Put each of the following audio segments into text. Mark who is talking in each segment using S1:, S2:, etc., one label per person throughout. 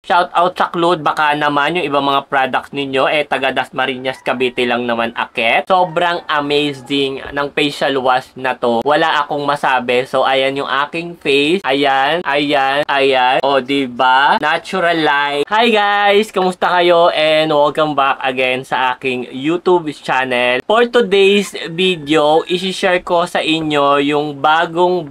S1: Shout out sa Cloud, baka naman yung ibang mga products ninyo taga Dasmariñas, Cavite lang naman akit. Sobrang amazing ng facial wash na to. Wala akong masabi. So ayan yung aking face. Ayan, ayan, ayan. O diba? Natural light. Hi guys! Kamusta kayo? And welcome back again sa aking YouTube channel. For today's video, isi-share ko sa inyo yung bagong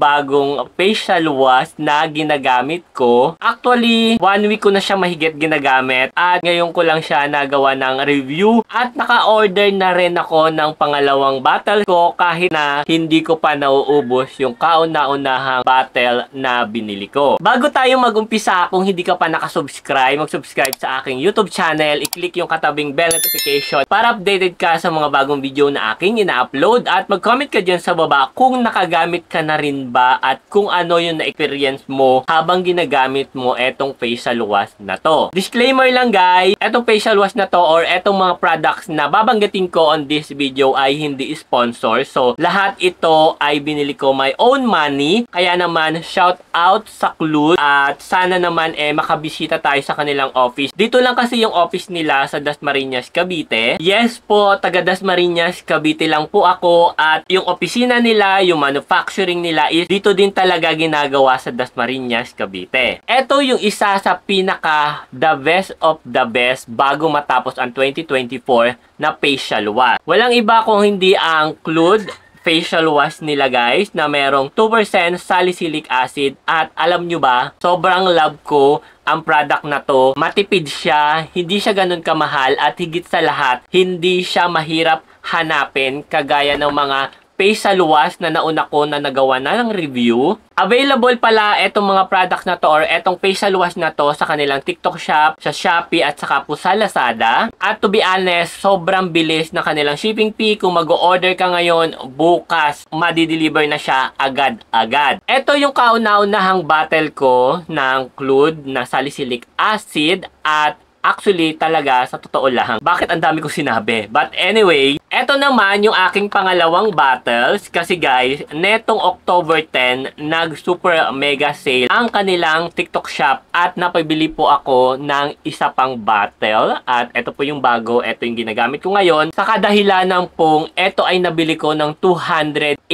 S1: facial wash na ginagamit ko. Actually, 1 week ko na siya mahigit ginagamit at ngayon ko lang siya nagawa ng review at naka-order na rin ako ng pangalawang bottle ko kahit na hindi ko pa nauubos yung kauna-unahang bottle na binili ko. Bago tayo mag-umpisa, kung hindi ka pa nakasubscribe, mag-subscribe sa aking YouTube channel, i-click yung katabing bell notification para updated ka sa mga bagong video na aking ina-upload at mag-comment ka dyan sa baba kung nakagamit ka na rin ba at kung ano yung na-experience mo habang ginagamit mo etong facial wash na to. Disclaimer lang guys, etong facial wash na to or etong mga products na babanggitin ko on this video ay hindi sponsor. So, lahat ito ay binili ko my own money. Kaya naman, shout out sa Cloud at sana naman makabisita tayo sa kanilang office. Dito lang kasi yung office nila sa Dasmariñas, Cavite. Yes po, taga Dasmariñas, Cavite lang po ako at yung opisina nila, yung manufacturing nila is dito din talaga ginagawa sa Dasmariñas, Cavite. Ito yung isa sa pinaka the best of the best bago matapos ang 2024 na facial wash. Walang iba kung hindi ang Cloud facial wash nila guys na merong 2% salicylic acid at alam nyo ba, sobrang love ko ang product na to. Matipid siya, hindi siya ganun kamahal at higit sa lahat, hindi siya mahirap hanapin kagaya ng mga facial wash na nauna ko na nagawa na ng review. Available pala etong mga products na to or etong facial wash na to sa kanilang TikTok shop, sa Shopee at saka po sa Lazada. At to be honest, sobrang bilis na kanilang shipping fee. Kung mag-order ka ngayon, bukas, madideliver na siya agad-agad. Ito yung kauna-unahang bottle ko ng Cloud na salicylic acid at actually, talaga, sa totoo lang, bakit ang dami ko sinabi? But anyway, eto naman yung aking pangalawang bottles. Kasi guys, netong October 10, nag-super mega sale ang kanilang TikTok shop at napabili po ako ng isa pang bottle. At eto po yung bago, eto yung ginagamit ko ngayon. Sa kadahilanan pong, eto ay nabili ko ng 289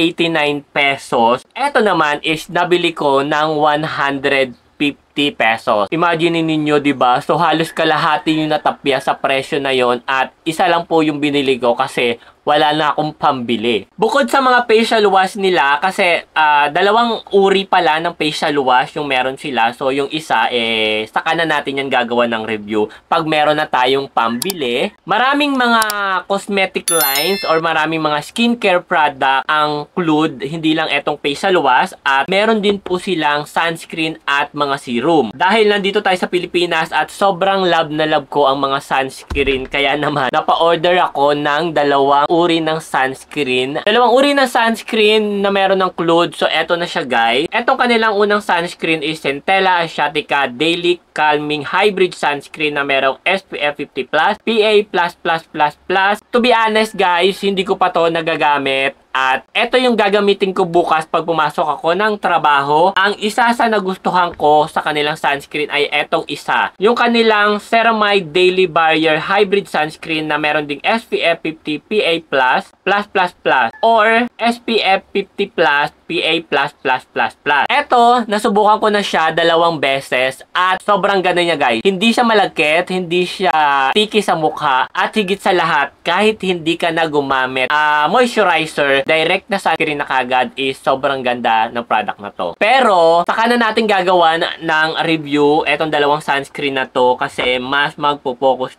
S1: pesos. Eto naman is nabili ko ng 150 pesos. Imagine ninyo, 'di ba? So halos kalahati yung natapya sa presyo na yon at isa lang po yung binili ko kasi wala na akong pambili. Bukod sa mga facial wash nila, kasi dalawang uri pala ng facial wash yung meron sila. So yung isa, saka na natin yan gagawa ng review pag meron na tayong pambili. Maraming mga cosmetic lines or maraming mga skincare product ang Cloud, hindi lang etong facial wash at meron din po silang sunscreen at mga serum. Dahil nandito tayo sa Pilipinas at sobrang love na love ko ang mga sunscreen, kaya naman napa-order ako ng dalawang uri ng sunscreen. Dalawang uri ng sunscreen na meron ng Cloud. So, eto na siya guys. Etong kanilang unang sunscreen is Centella Asiatica Daily Calming Hybrid Sunscreen na merong SPF 50+, PA++++. To be honest guys, hindi ko pa to nagagamit. At eto yung gagamitin ko bukas pag pumasok ako ng trabaho. Ang isa sa nagustuhan ko sa kanilang sunscreen ay etong isa. Yung kanilang Ceramide Daily Barrier Hybrid Sunscreen na meron ding SPF 50 PA++++ or SPF 50+, PA++++. Eto, nasubukan ko na siya 2 beses at sobrang ganda niya guys. Hindi siya malagkit, hindi siya sticky sa mukha at higit sa lahat, kahit hindi ka na gumamit moisturizer, direct na sunscreen na kagad is sobrang ganda ng product na to. Pero, saka na natin gagawa ng review etong dalawang sunscreen na to kasi mas magpo-focus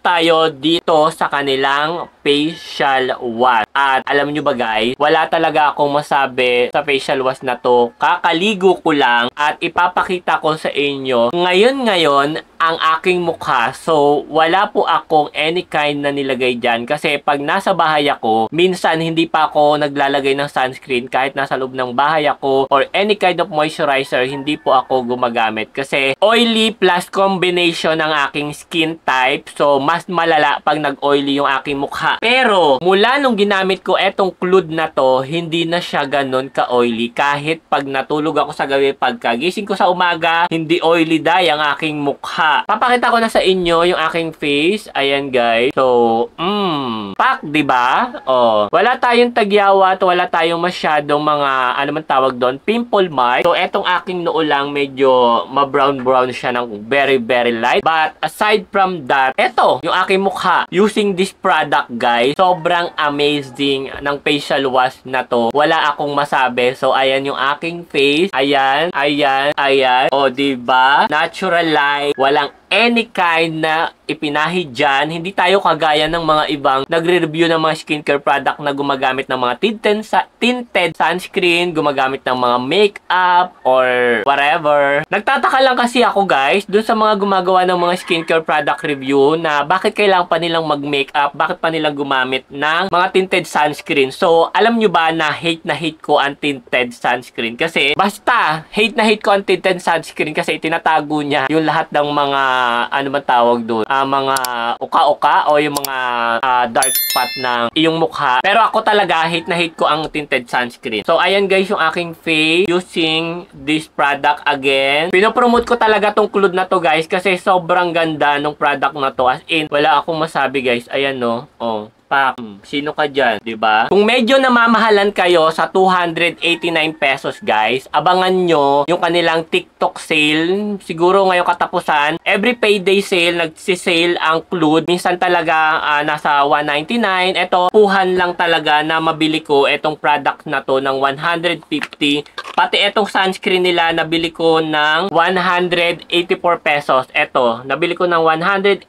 S1: tayo dito sa kanilang facial wash. At alam nyo ba guys, wala talaga akong masabi sa facial wash na to. Kakaligo ko lang at ipapakita ko sa inyo ngayon ang aking mukha. So, wala po akong any kind na nilagay dyan. Kasi pag nasa bahay ako, minsan hindi pa ako naglalagay ng sunscreen kahit nasa loob ng bahay ako or any kind of moisturizer, hindi po ako gumagamit. Kasi oily plus combination ng aking skin type. So, mas malala pag nag-oily yung aking mukha. Pero, mula nung ginamit ko etong Clude na to, hindi na siya ganun ka-oily. Kahit pag natulog ako sa gabi, pagkagising ko sa umaga, hindi oily dahil ang aking mukha. Papakita ko na sa inyo yung aking face. Ayan guys. So, pak, diba? Oh, wala tayong tagyawat, wala tayong masyadong mga, ano man tawag doon, pimple mark. So, etong aking noo lang, medyo ma-brown-brown siya ng very, very light. But, aside from that, eto, yung aking mukha. Using this product, guys, sobrang amazing ng facial wash na to. Wala akong masabi. So, ayan yung aking face. Ayan, ayan, ayan. O, diba? Natural light. Walang any kind na ipinahid dyan. Hindi tayo kagaya ng mga ibang nagre-review ng mga skincare product na gumagamit ng mga tinted sunscreen, gumagamit ng mga makeup or whatever. Nagtataka lang kasi ako guys, dun sa mga gumagawa ng mga skincare product review na bakit kailangan pa nilang mag-makeup, bakit pa nilang gumamit ng mga tinted sunscreen. So, alam nyo ba na hate ko ang tinted sunscreen? Kasi, basta, hate ko ang tinted sunscreen kasi itinatago niya yung lahat ng mga ano man tawag doon, mga uka-uka o yung mga dark spot ng iyong mukha. Pero ako talaga, hate ko ang tinted sunscreen. So, ayan guys yung aking face using this product again. Pinopromote ko talaga tong Clude na to guys kasi sobrang ganda ng product na to. As in, wala akong masabi guys. Ayan no. Oh. Pak, sino ka dyan, diba? Kung medyo namamahalan kayo sa 289 pesos, guys, abangan nyo yung kanilang TikTok sale. Siguro ngayong katapusan, every payday sale, nagsisale ang Clude. Minsan talaga nasa 199. Ito, puhan lang talaga na mabili ko itong product na to ng 150. Pati itong sunscreen nila, nabili ko ng 184 pesos. Ito, nabili ko ng 184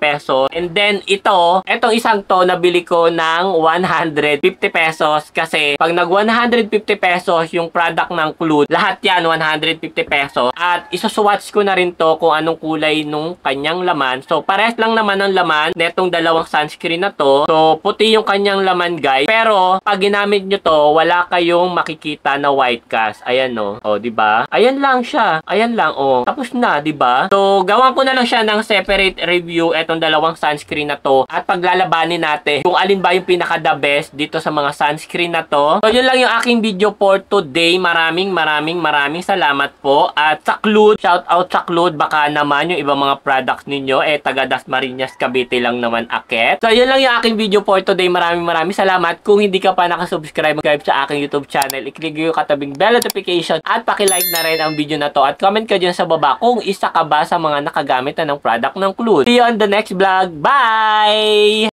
S1: pesos. And then, itong isang to, nabili ko ng 150 pesos. Kasi, pag nag 150 pesos yung product ng Clude, lahat yan 150 pesos. At, isuswatch ko na rin to kung anong kulay nung kanyang laman. So, pares lang naman ang laman netong dalawang sunscreen na to. So, puti yung kanyang laman, guys. Pero, pag ginamit nyo to, wala kayong makikita na white cast. Ayan no. O, diba? Ayan lang siya. Ayan lang, o. Tapos na, diba? So, gawan ko na lang siya ng separate review etong dalawang sunscreen na to. At paglalabanin natin kung alin ba yung pinaka-the best dito sa mga sunscreen na to. So, yun lang yung aking video for today. Maraming salamat po. At sa Clude, shout out sa Clude. Baka naman yung ibang mga products ninyo, taga Dasmariñas, Cavite lang naman akit. So, yun lang yung aking video for today. Maraming salamat. Kung hindi ka pa nakasubscribe, sa aking YouTube channel, i-click yung katabing bell notification at paki-like na rin ang video na to at comment ka dyan sa baba kung isa ka ba sa mga nakagamit na ng product ng Clude. See you on the next vlog. Bye!